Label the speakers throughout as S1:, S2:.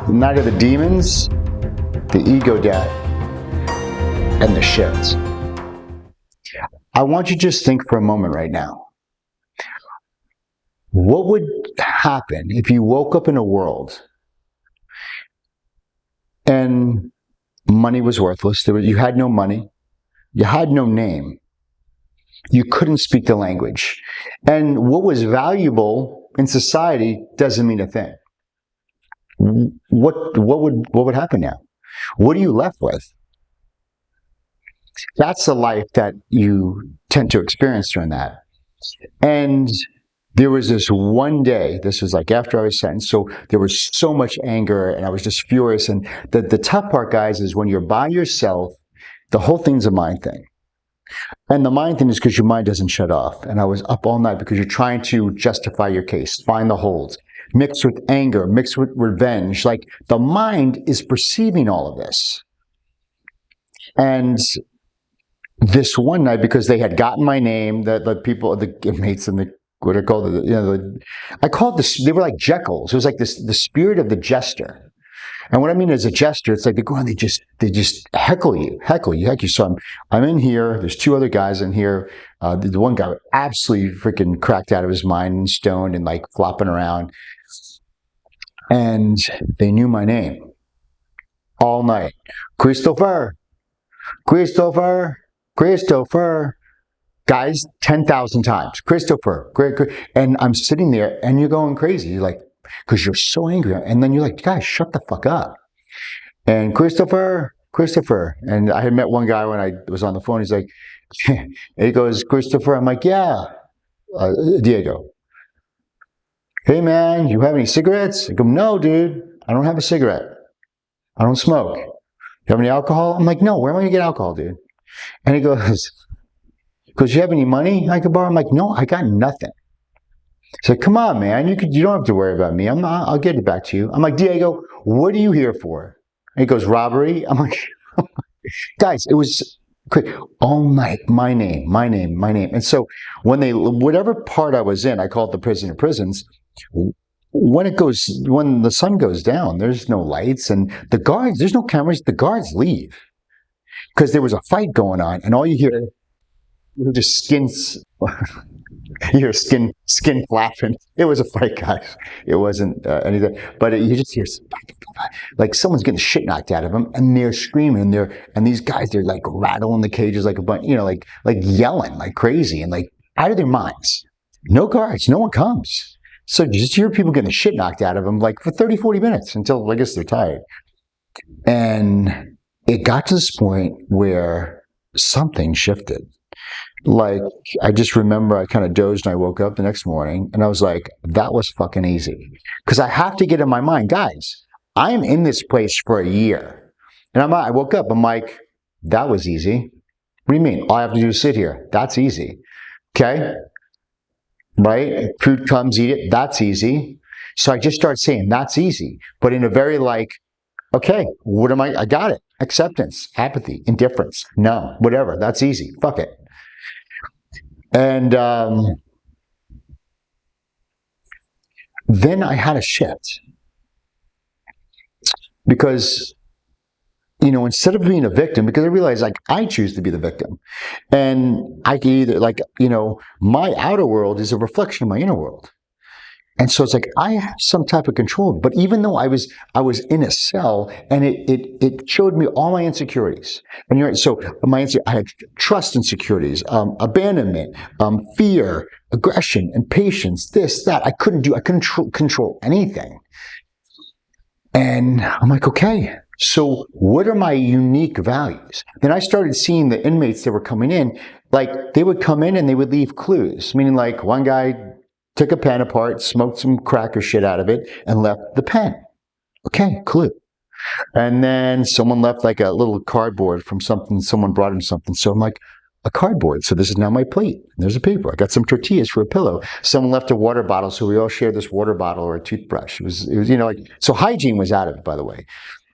S1: The night of the demons, the ego death, and the shifts. I want you to just think for a moment right now. What would happen if you woke up in a world and money was worthless? You had no money. You had no name. You couldn't speak the language. And what was valuable in society doesn't mean a thing. What would happen now? What are you left with? That's the life that you tend to experience during that. And there was this one day, this was like after I was sentenced, so there was so much anger and I was just furious. And the tough part, guys, is when you're by yourself, the whole thing's a mind thing. And the mind thing is because your mind doesn't shut off. And I was up all night because you're trying to justify your case, find the holes, mixed with anger, mixed with revenge. Like the mind is perceiving all of this. And this one night, because they had gotten my name, the people, the inmates and the, what I call it, I called this, they were like Jekylls. It was like this, the spirit of the jester. And what I mean as a jester, it's like they go on, they just heckle you. So I'm in here, there's two other guys in here. The one guy absolutely freaking cracked out of his mind and stoned and like flopping around. And they knew my name all night. Christopher. Guys, 10,000 times. Christopher. And I'm sitting there and you're going crazy. You're like, because you're so angry. And then you're like, guys, shut the fuck up. And Christopher. And I had met one guy when I was on the phone. He's like, he goes, Christopher. I'm like, yeah. Diego. Hey, man, you have any cigarettes? I go, no, dude. I don't have a cigarette. I don't smoke. You have any alcohol? I'm like, no, where am I going to get alcohol, dude? And he goes, you have any money I could borrow? I'm like, no, I got nothing. He's like, come on, man, you don't have to worry about me. I'll get it back to you. I'm like, Diego, what are you here for? And he goes, robbery. I'm like, guys, it was quick all night. My name. And so when whatever part I was in, I call it the prison of prisons. When the sun goes down, there's no lights and the guards, there's no cameras. The guards leave because there was a fight going on, and all you hear, just skins. You hear skin flapping. It was a fight, guys. It wasn't anything, but you just hear like someone's getting the shit knocked out of them, and they're screaming. And these guys, they're like rattling the cages like a bunch, like yelling like crazy and like out of their minds. No guards, no one comes. So you just hear people getting the shit knocked out of them like for 30, 40 minutes until I guess they're tired. And it got to this point where something shifted. Like, I just remember I kind of dozed and I woke up the next morning and I was like, that was fucking easy. Because I have to get in my mind, guys, I'm in this place for a year. And I woke up, I'm like, that was easy. What do you mean? All I have to do is sit here. That's easy. Okay? Right? Food comes, eat it. That's easy. So I just start saying, that's easy. But in a very like, okay, what am I got it. Acceptance, apathy, indifference. No, whatever. That's easy. Fuck it. And then I had a shift because, instead of being a victim, because I realized like I choose to be the victim, and I can either my outer world is a reflection of my inner world. And so it's like I have some type of control, but even though I was in a cell, and it showed me all my insecurities. And you're right, so I had trust insecurities, abandonment, fear, aggression, impatience, this, that. I couldn't control anything. And I'm like, okay, so what are my unique values? Then I started seeing the inmates that were coming in, like they would come in and they would leave clues, meaning like one guy took a pen apart, smoked some crack or shit out of it, and left the pen. Okay, clue. And then someone left like a little cardboard from something, someone brought him something. So I'm like, a cardboard. So this is now my plate. There's a paper. I got some tortillas for a pillow. Someone left a water bottle, so we all share this water bottle or a toothbrush. It was so hygiene was out of it, by the way.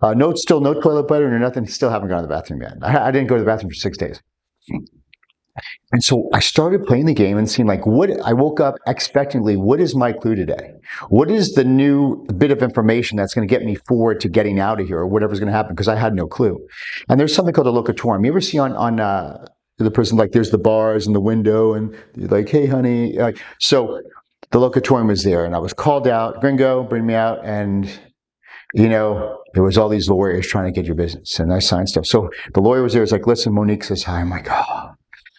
S1: No toilet paper or nothing. Still haven't gone to the bathroom yet. I didn't go to the bathroom for 6 days. And so I started playing the game and seeing like I woke up expectantly, what is my clue today? What is the new bit of information that's going to get me forward to getting out of here or whatever's going to happen? Because I had no clue. And there's something called a locatorium. You ever see on the person, like there's the bars and the window and you're like, hey, honey. So the locatorium was there and I was called out, gringo, bring me out. And there was all these lawyers trying to get your business and I signed stuff. So the lawyer was there. It's like, listen, Monique says hi. I'm like, oh.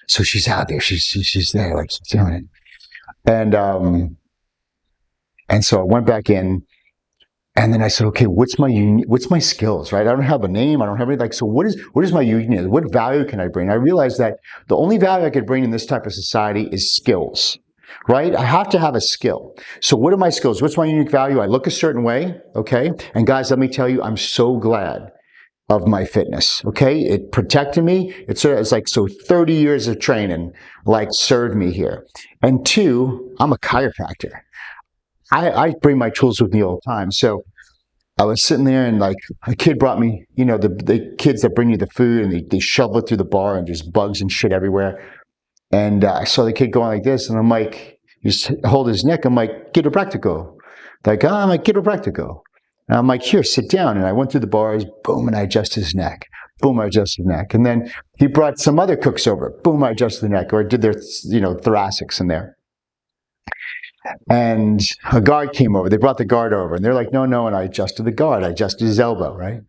S1: So she's out there. She's there, like she's doing it. And so I went back in, and then I said, okay, what's my skills, right? I don't have a name. I don't have anything. Like, so what is my uniqueness? What value can I bring? I realized that the only value I could bring in this type of society is skills, right? I have to have a skill. So what are my skills? What's my unique value? I look a certain way, okay? And guys, let me tell you, I'm so glad of my fitness, okay? It protected me. It's like, so 30 years of training, like, served me here. And two, I'm a chiropractor. I bring my tools with me all the time. So I was sitting there and like a kid brought me, the kids that bring you the food and they shovel it through the bar and there's bugs and shit everywhere. And I saw the kid going like this and I'm like, you just hold his neck. I'm like, chiropractico. Like, I'm like, chiropractico. And I'm like, here, sit down. And I went through the bars, boom, and I adjusted his neck. Boom, I adjusted his neck. And then he brought some other cooks over. Boom, I adjusted the neck. Or I did their, thoracics in there. And a guard came over. They brought the guard over. And they're like, no. And I adjusted the guard. I adjusted his elbow, right?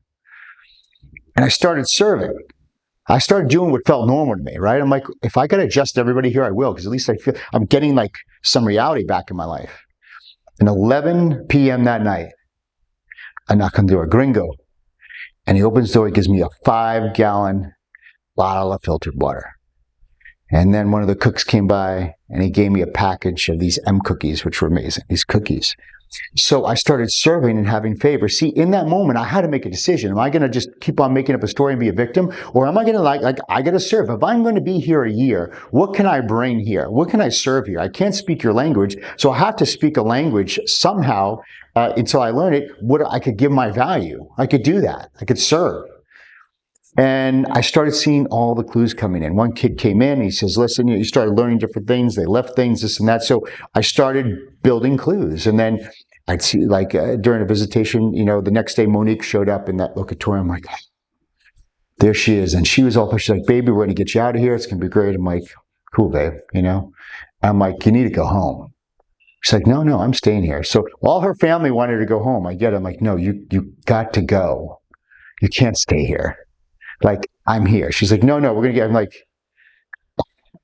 S1: And I started serving. I started doing what felt normal to me, right? I'm like, if I got to adjust everybody here, I will. Because at least I feel I'm getting like some reality back in my life. And 11 p.m. that night, I knock on the door, gringo. And he opens the door, he gives me a 5-gallon bottle of filtered water. And then one of the cooks came by and he gave me a package of these M cookies, which were amazing, these cookies. So I started serving and having favor. See, in that moment, I had to make a decision. Am I going to just keep on making up a story and be a victim? Or am I going to like I got to serve? If I'm going to be here a year, what can I bring here? What can I serve here? I can't speak your language, so I have to speak a language somehow until I learn it. What I could give my value. I could do that. I could serve. And I started seeing all the clues coming in. One kid came in, he says, listen, you started learning different things. They left things, this and that. So I started building clues. And then I'd see, like, during a visitation, the next day, Monique showed up in that locatorium. I'm like, there she is. And she was all, she's like, baby, we're going to get you out of here. It's going to be great. I'm like, cool, babe, I'm like, you need to go home. She's like, no, I'm staying here. So all her family wanted to go home. I get it. I'm like, no, you got to go. You can't stay here. Like, I'm here. She's like, no, we're going to get, I'm like,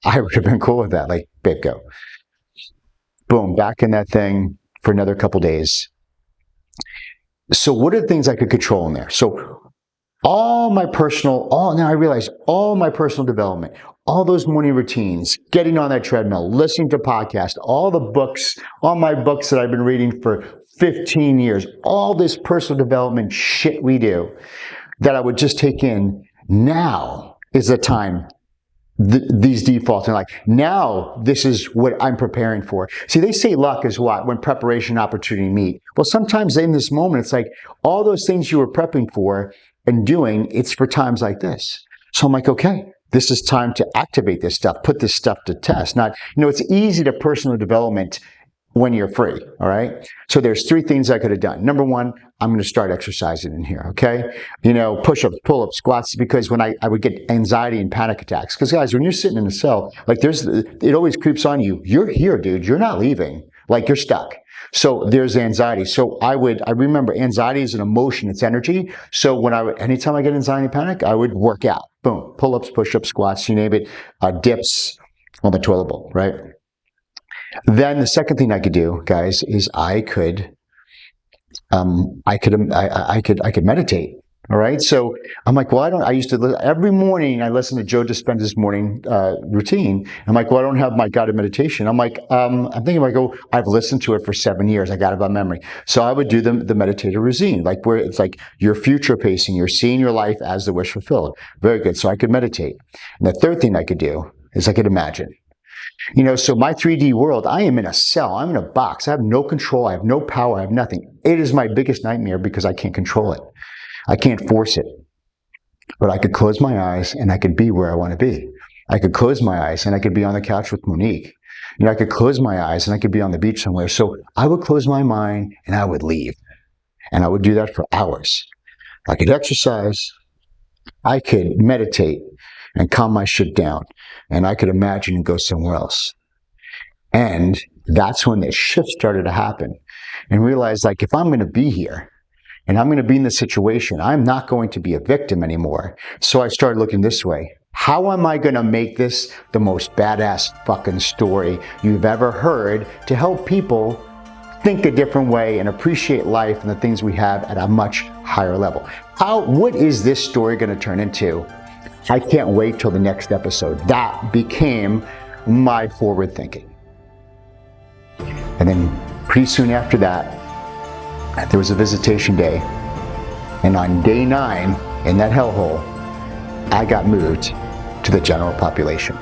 S1: I would have been cool with that. Like, babe, go. Boom, back in that thing for another couple days. So what are the things I could control in there? So now I realize all my personal development, all those morning routines, getting on that treadmill, listening to podcasts, all the books, all my books that I've been reading for 15 years, all this personal development shit we do that I would just take in. Now is the time, these defaults, and like, now this is what I'm preparing for. See, they say luck is what? When preparation and opportunity meet. Well, sometimes in this moment, it's like all those things you were prepping for and doing, it's for times like this. So I'm like, okay, this is time to activate this stuff, put this stuff to test. Not, it's easy to personal development when you're free, all right? So there's 3 things I could have done. Number 1, I'm going to start exercising in here, okay? Push-ups, pull-ups, squats, because when I would get anxiety and panic attacks. Because guys, when you're sitting in a cell, like it always creeps on you. You're here, dude. You're not leaving. Like, you're stuck. So there's anxiety. So I remember anxiety is an emotion, it's energy. So anytime I get anxiety and panic, I would work out. Boom, pull-ups, push-ups, squats, you name it, dips on the toilet bowl, right? Then the second thing I could do, guys, is I could meditate. All right. So I'm like, well, I used to, every morning I listen to Joe Dispenza's morning routine. I'm like, well, I don't have my guided meditation. I'm like, I'm thinking like, I've listened to it for 7 years. I got it by memory. So I would do the meditative routine, like where it's like you're future pacing, you're seeing your life as the wish fulfilled. Very good. So I could meditate. And the third thing I could do is I could imagine. So my 3D world, I am in a cell. I'm in a box. I have no control. I have no power. I have nothing. It is my biggest nightmare because I can't control it. I can't force it. But I could close my eyes and I could be where I want to be. I could close my eyes and I could be on the couch with Monique. I could close my eyes and I could be on the beach somewhere. So I would close my mind and I would leave. And I would do that for hours. I could exercise. I could meditate and calm my shit down. And I could imagine and go somewhere else. And that's when the shift started to happen. And realized, like, if I'm going to be here and I'm going to be in this situation, I'm not going to be a victim anymore. So I started looking this way. How am I going to make this the most badass fucking story you've ever heard to help people think a different way and appreciate life and the things we have at a much higher level? What is this story going to turn into? I can't wait till the next episode. That became my forward thinking. And then pretty soon after that, there was a visitation day. And on day 9, in that hellhole, I got moved to the general population.